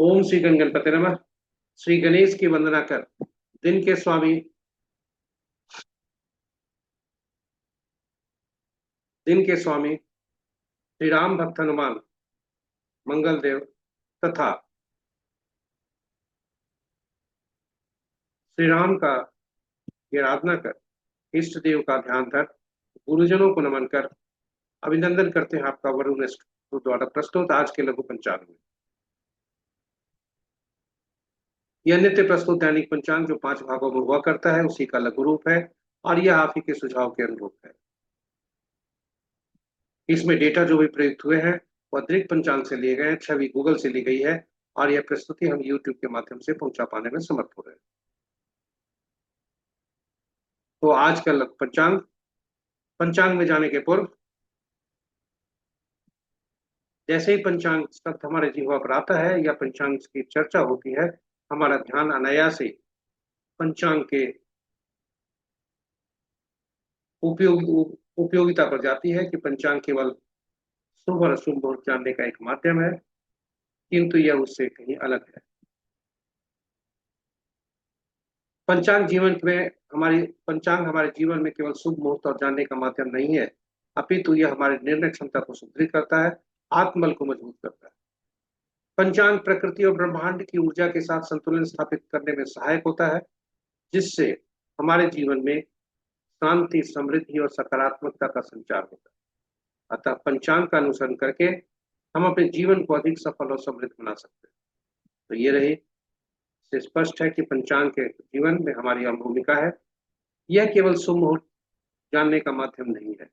ओम श्री गणपति नमः। श्री गणेश की वंदना कर। दिन के स्वामी, दिन के स्वामी श्री राम भक्त हनुमान मंगल देव तथा श्री राम का की आराधना कर, इष्ट देव का ध्यान धर, गुरुजनों को नमन कर, अभिनंदन करते हैं आपका वरुण द्वारा प्रस्तुत आज के लघु पंचांग में। यह नित्य प्रस्तुत दैनिक पंचांग जो 5 भागों में हुआ करता है उसी का लघु रूप है और यह आप ही के सुझाव के अनुरूप है। इसमें डेटा जो भी प्रयुक्त हुए हैं वह दृक पंचांग से लिए गए हैं, छवि गूगल से ली गई है और यह प्रस्तुति हम यूट्यूब के माध्यम से पहुंचा पाने में समर्थ हो रहे हैं। तो आज का पंचांग पंचांग में जाने के पूर्व जैसे ही पंचांग शब्द हमारे जीवा पर आता है या पंचांग की चर्चा होती है, हमारा ध्यान अनायास से पंचांग के उपयोगिता पर जाती है कि पंचांग केवल शुभ और अशुभ मुहूर्त जानने का एक माध्यम है, किंतु यह उससे कहीं अलग है। पंचांग हमारे जीवन में केवल शुभ मुहूर्त और जानने का माध्यम नहीं है, अपितु यह हमारे निर्णय क्षमता को सुदृढ़ करता है, आत्मबल को मजबूत करता है। पंचांग प्रकृति और ब्रह्मांड की ऊर्जा के साथ संतुलन स्थापित करने में सहायक होता है, जिससे हमारे जीवन में शांति, समृद्धि और सकारात्मकता का संचार होता है। अतः पंचांग का अनुसरण करके हम अपने जीवन को अधिक सफल और समृद्ध बना सकते हैं। तो ये रही से स्पष्ट है कि पंचांग के जीवन में हमारी अहम भूमिका है। यह केवल शुभ मुहूर्त जानने का माध्यम नहीं है।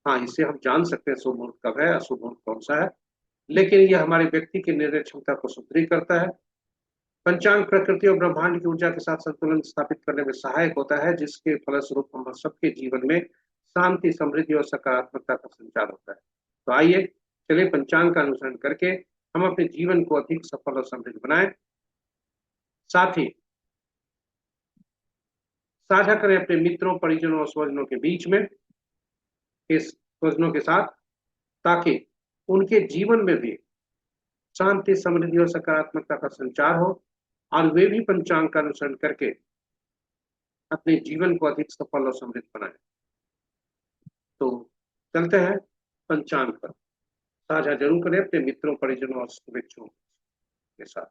हाँ, इससे हम जान सकते हैं शुभ मुहूर्त कब है, अशुभ मुहूर्त कौन सा है, लेकिन यह हमारे व्यक्ति की निर्णय क्षमता को सुदृढ़ करता है। पंचांग प्रकृति और ब्रह्मांड की ऊर्जा के साथ संतुलन स्थापित करने में सहायक होता है, जिसके फलस्वरूप हम सबके जीवन में शांति, समृद्धि और सकारात्मकता का संचार होता है। तो आइए चलिए पंचांग का अनुसरण करके हम अपने जीवन को अधिक सफल और समृद्ध बनाएं। साथ ही साझा करें अपने मित्रों, परिजनों और स्वजनों के बीच में, स्वजनों के साथ, ताकि उनके जीवन में भी शांति, समृद्धि और सकारात्मकता का संचार हो और वे भी पंचांग का अनुसरण करके अपने जीवन को अधिक सफल और समृद्ध बनाए। तो चलते हैं पंचांग पर। साझा जरूर करें अपने मित्रों, परिजनों और शुभेच्छुओं के साथ।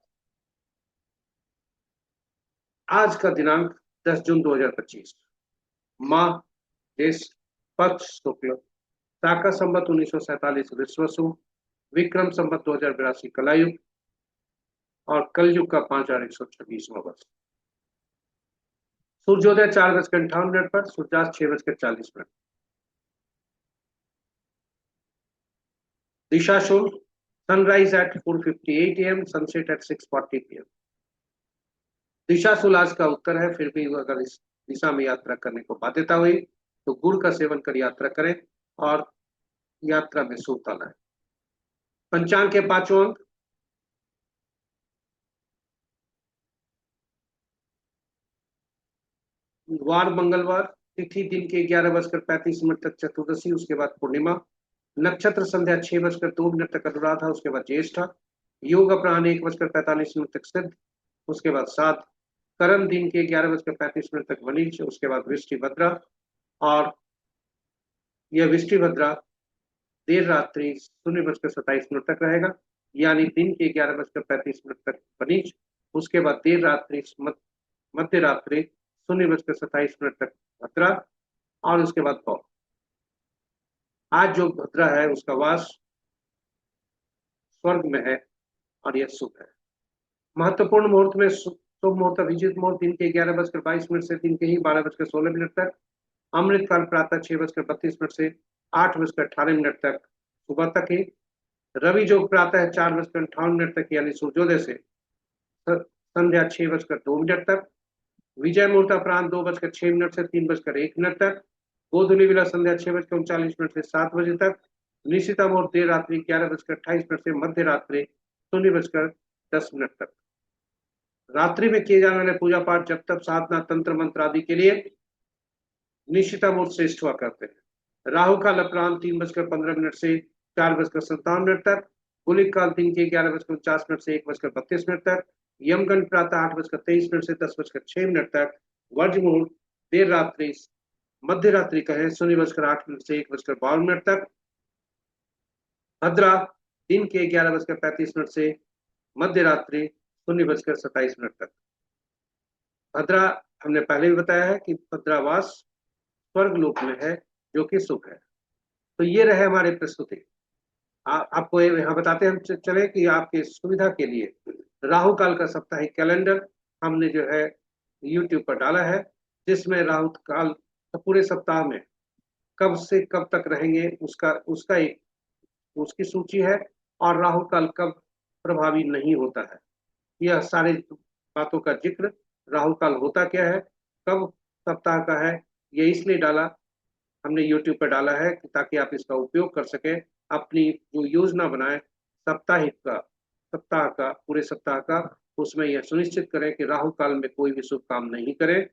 आज का दिनांक 10 जून 2025, माह देश पक्ष शुक्ल, शाका संवत 1947 विश्वसु, विक्रम संवत 2082 कलायुग और कलयुग का 5126वां वर्ष। सूर्योदय 4:58 पर, सूर्यास्त 6:40। दिशाशूल sunrise at 4:58 AM, sunset at 6:40 PM। दिशाशूल आज का उत्तर है, फिर भी अगर इस दिशा में यात्रा करने को बाध्यता हुई तो गुड़ का सेवन कर यात्रा करें और यात्रा में शुभता लाएं। पंचांग के 5 अंक वार मंगलवार, तिथि दिन के 11:35 तक चतुर्दशी, उसके बाद पूर्णिमा, नक्षत्र संध्या 6:02 तक अनुराधा, उसके बाद ज्येष्ठा, योग अपराह्न 1:45 तक सिद्ध, उसके बाद सात, कर्म दिन के 11:35 तक वनिज, उसके बाद वृष्टिभद्रा और यह वृष्टिभद्रा देर रात्रि 0:27 तक रहेगा, यानी दिन के 11:35 तक वनिज, उसके बाद देर रात्रि मध्य रात्रि 0:27 तक भद्रा और उसके बाद पौ। आज जो भद्रा है उसका वास स्वर्ग में है और यह शुभ है। महत्वपूर्ण मुहूर्त में शुभ मुहूर्त अभिजीत मुहूर्त दिन के 11:22 से दिन के ही 12:16 तक, अमृत काल प्रातः 6:32 से 8:18 तक सुबह तक ही, रवि जो प्रातः 4:58 तक यानी सूर्योदय से संध्या 6:02 तक, विजय मुहूर्त अपराह्न 2:06 से 3:01 तक, गोधूली विला संध्या 6:39 से 7 बजे तक, निशिता मुहूर्त देर रात्रि 11:28 से मध्य रात्रि 0:10 तक। रात्रि में किए जाने वाले पूजा पाठ, जब तक साधना, तंत्र मंत्र आदि के लिए निशिता मुहूर्त श्रेष्ठ हुआ करते हैं। राहु काल अपराह्न 3:15 से 4:57 तक, गुलिक काल दिन के 11:49 से 1:32 तक, यमगंड प्रातः 8:23 से 10:06 तक, वर्ज मुहूर्त देर रात्रि मध्य रात्रि कहें 0:08 से 1:52 तक, भद्रा दिन के 11:35 से मध्य रात्रि 0:27 तक। भद्रा हमने पहले भी बताया है कि भद्रावास स्वर्ग लोक में है, जो कि सुख है। तो ये रहे हमारे प्रस्तुति। आपको यहाँ बताते हम चले कि आपके सुविधा के लिए राहु काल का साप्ताहिक कैलेंडर हमने जो है YouTube पर डाला है, जिसमें राहु काल पूरे सप्ताह में कब से कब तक रहेंगे उसका एक उसकी सूची है, और राहु काल कब प्रभावी नहीं होता है, यह सारे बातों का जिक्र, राहु काल होता क्या है, कब सप्ताह का है, ये इसलिए डाला हमने YouTube पर डाला है कि ताकि आप इसका उपयोग कर सकें, अपनी जो योजना बनाए साप्ताहिक का, सप्ताह का, पूरे सप्ताह का, उसमें यह सुनिश्चित करें कि राहु काल में कोई भी शुभ काम नहीं करें,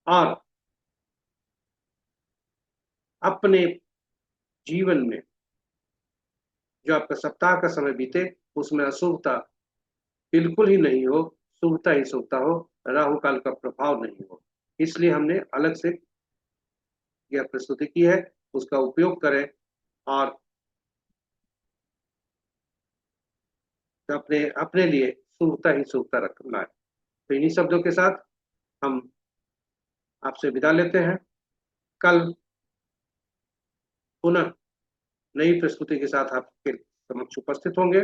और अपने जीवन में जो आपका सप्ताह का समय बीते उसमें अशुभता बिल्कुल ही नहीं हो, शुभता ही शुभता हो, राहु काल का प्रभाव नहीं हो। इसलिए हमने अलग से यह प्रस्तुति की है, उसका उपयोग करें और अपने अपने लिए शुभता ही शुभता रखना है। तो इन्हीं शब्दों के साथ हम आपसे विदा लेते हैं। कल पुनः नई प्रस्तुति के साथ आपके समक्ष उपस्थित होंगे,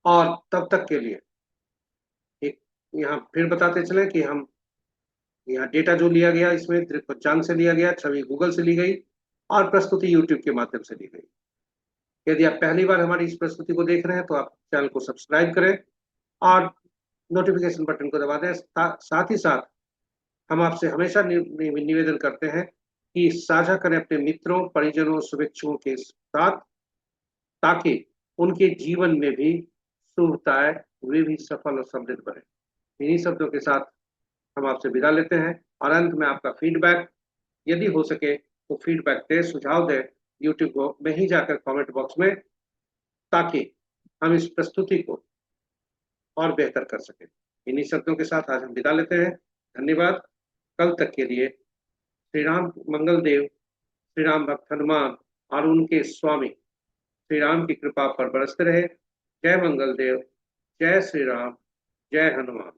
और तब तक के लिए एक यहाँ फिर बताते चलें कि हम यहाँ डेटा जो लिया गया इसमें पंचांग से लिया गया, छवि गूगल से ली गई, और प्रस्तुति यूट्यूब के माध्यम से ली गई। यदि आप पहली बार हमारी इस प्रस्तुति को देख रहे हैं तो आप चैनल को सब्सक्राइब करें और नोटिफिकेशन बटन को दबा दें। साथ ही साथ हम आपसे हमेशा निवेदन करते हैं कि साझा करें अपने मित्रों, परिजनों, शुभेच्छुओं के साथ, ताकि उनके जीवन में भी शुभता आए, वे भी सफल और समृद्ध बने। इन्हीं शब्दों के साथ हम आपसे विदा लेते हैं, और अंत में आपका फीडबैक, यदि हो सके तो फीडबैक दें, सुझाव दें यूट्यूब में ही जाकर कमेंट बॉक्स में, ताकि हम इस प्रस्तुति को और बेहतर कर सकें। इन्हीं शब्दों के साथ आज हम विदा लेते हैं। धन्यवाद। कल तक के लिए श्री राम मंगल देव, श्री राम भक्त हनुमान और उनके स्वामी श्री राम की कृपा पर बरसते रहे। जय मंगल देव, जय श्री राम, जय हनुमान।